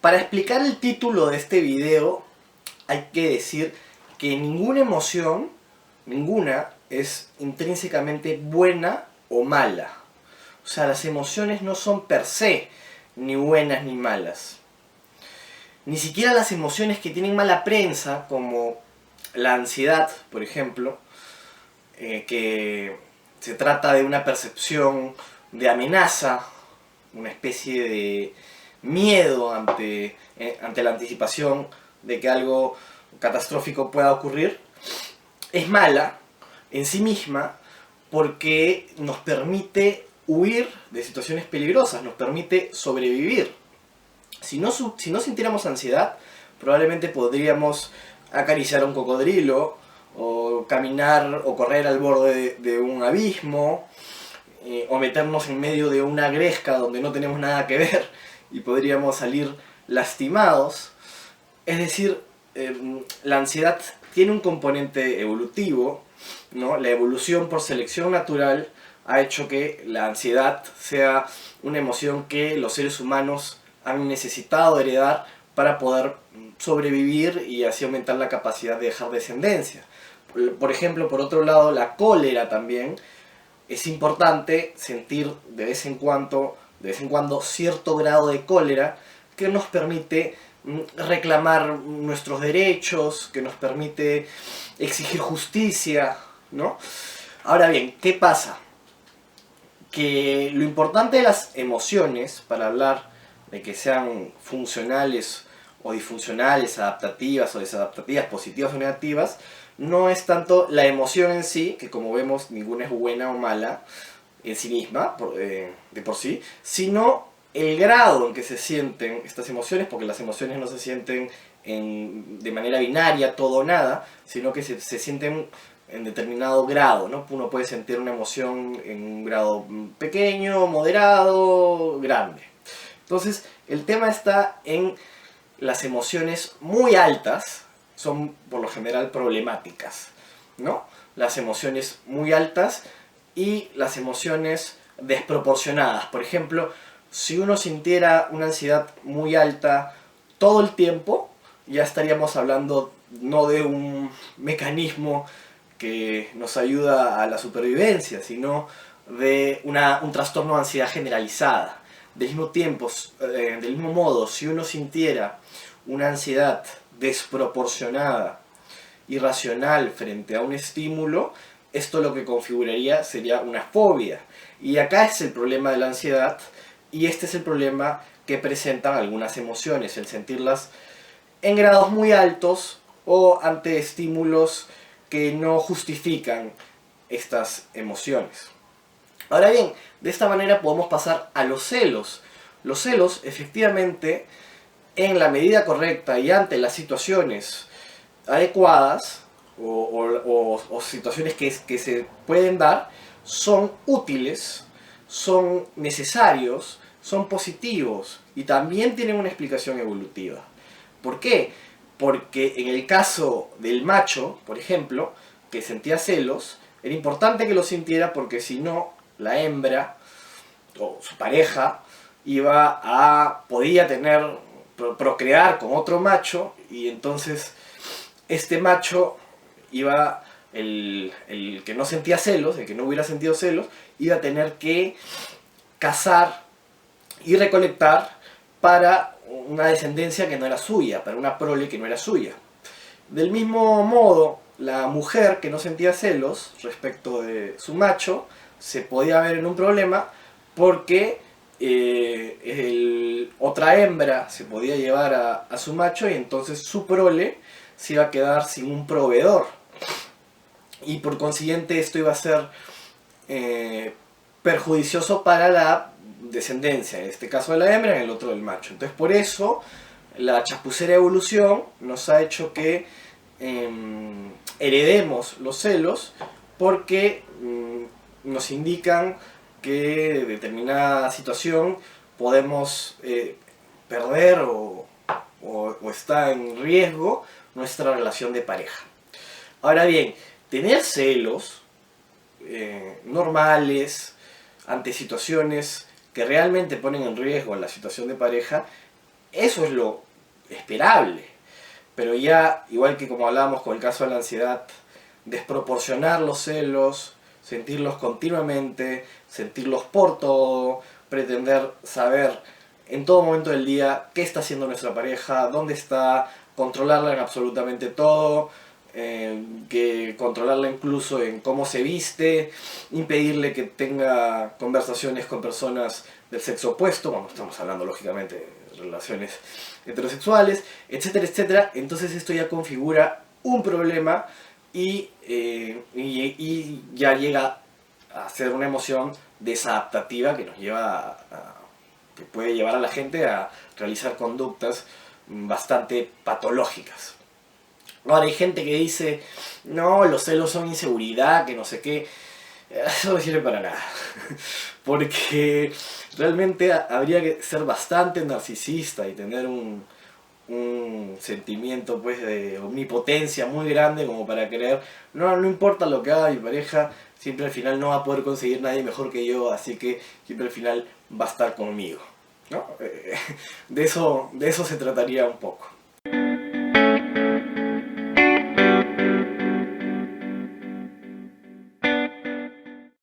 Para explicar el título de este video, hay que decir que ninguna emoción, ninguna, es intrínsecamente buena o mala. O sea, las emociones no son per se ni buenas ni malas. Ni siquiera las emociones que tienen mala prensa, como la ansiedad, por ejemplo, que se trata de una percepción de amenaza, una especie de miedo ante la anticipación de que algo catastrófico pueda ocurrir, es mala en sí misma porque nos permite huir de situaciones peligrosas, nos permite sobrevivir. Si no sintiéramos ansiedad, probablemente podríamos acariciar a un cocodrilo, o caminar o correr al borde de un abismo, o meternos en medio de una gresca donde no tenemos nada que ver y podríamos salir lastimados. Es decir, la ansiedad tiene un componente evolutivo, ¿no? La evolución por selección natural ha hecho que la ansiedad sea una emoción que los seres humanos han necesitado heredar para poder sobrevivir y así aumentar la capacidad de dejar descendencia. Por ejemplo, por otro lado, la cólera también. Es importante sentir de vez en cuando cierto grado de cólera que nos permite reclamar nuestros derechos, que nos permite exigir justicia, ¿no? Ahora bien, ¿qué pasa? Que lo importante de las emociones, para hablar de que sean funcionales o disfuncionales, adaptativas o desadaptativas, positivas o negativas, no es tanto la emoción en sí, que como vemos ninguna es buena o mala en sí misma, de por sí, sino el grado en que se sienten estas emociones, porque las emociones no se sienten de manera binaria, todo o nada, sino que se sienten en determinado grado, ¿no? Uno puede sentir una emoción en un grado pequeño, moderado, grande. Entonces, el tema está en las emociones muy altas, son por lo general problemáticas, ¿no? Las emociones muy altas y las emociones desproporcionadas. Por ejemplo, si uno sintiera una ansiedad muy alta todo el tiempo, ya estaríamos hablando no de un mecanismo que nos ayuda a la supervivencia, sino de un trastorno de ansiedad generalizada. Del mismo modo, si uno sintiera una ansiedad desproporcionada, irracional frente a un estímulo, esto lo que configuraría sería una fobia. Y acá es el problema de la ansiedad, y este es el problema que presentan algunas emociones, el sentirlas en grados muy altos o ante estímulos que no justifican estas emociones. Ahora bien, de esta manera podemos pasar a los celos. Los celos, efectivamente, en la medida correcta y ante las situaciones adecuadas o situaciones que se pueden dar, son útiles, son necesarios, son positivos y también tienen una explicación evolutiva. ¿Por qué? Porque en el caso del macho, por ejemplo, que sentía celos, era importante que lo sintiera porque si no, la hembra o su pareja podía procrear con otro macho, y entonces este macho el que no sentía celos, el que no hubiera sentido celos, iba a tener que cazar y recolectar para una descendencia que no era suya, para una prole que no era suya. Del mismo modo, la mujer que no sentía celos respecto de su macho se podía ver en un problema porque otra hembra se podía llevar a su macho, y entonces su prole se iba a quedar sin un proveedor. Y por consiguiente esto iba a ser perjudicioso para la descendencia, en este caso de la hembra, en el otro del macho. Entonces por eso la chapucera evolución nos ha hecho que heredemos los celos, porque nos indican que en determinada situación podemos perder o está en riesgo nuestra relación de pareja. Ahora bien, tener celos normales ante situaciones que realmente ponen en riesgo la situación de pareja eso es lo esperable. Pero ya, igual que como hablábamos con el caso de la ansiedad, desproporcionar los celos, sentirlos continuamente, sentirlos por todo, pretender saber en todo momento del día qué está haciendo nuestra pareja, dónde está, controlarla en absolutamente todo, que controlarla incluso en cómo se viste, impedirle que tenga conversaciones con personas del sexo opuesto, cuando estamos hablando lógicamente de relaciones heterosexuales, etcétera, etcétera. Entonces esto ya configura un problema y ya llega a ser una emoción desadaptativa que nos lleva que puede llevar a la gente a realizar conductas bastante patológicas. Ahora hay gente que dice, no, los celos son inseguridad, que no sé qué. Eso no sirve para nada. Porque realmente habría que ser bastante narcisista y tener un sentimiento pues de omnipotencia muy grande como para creer, no importa lo que haga mi pareja, siempre al final no va a poder conseguir nadie mejor que yo, así que siempre al final va a estar conmigo, ¿no? De eso se trataría un poco.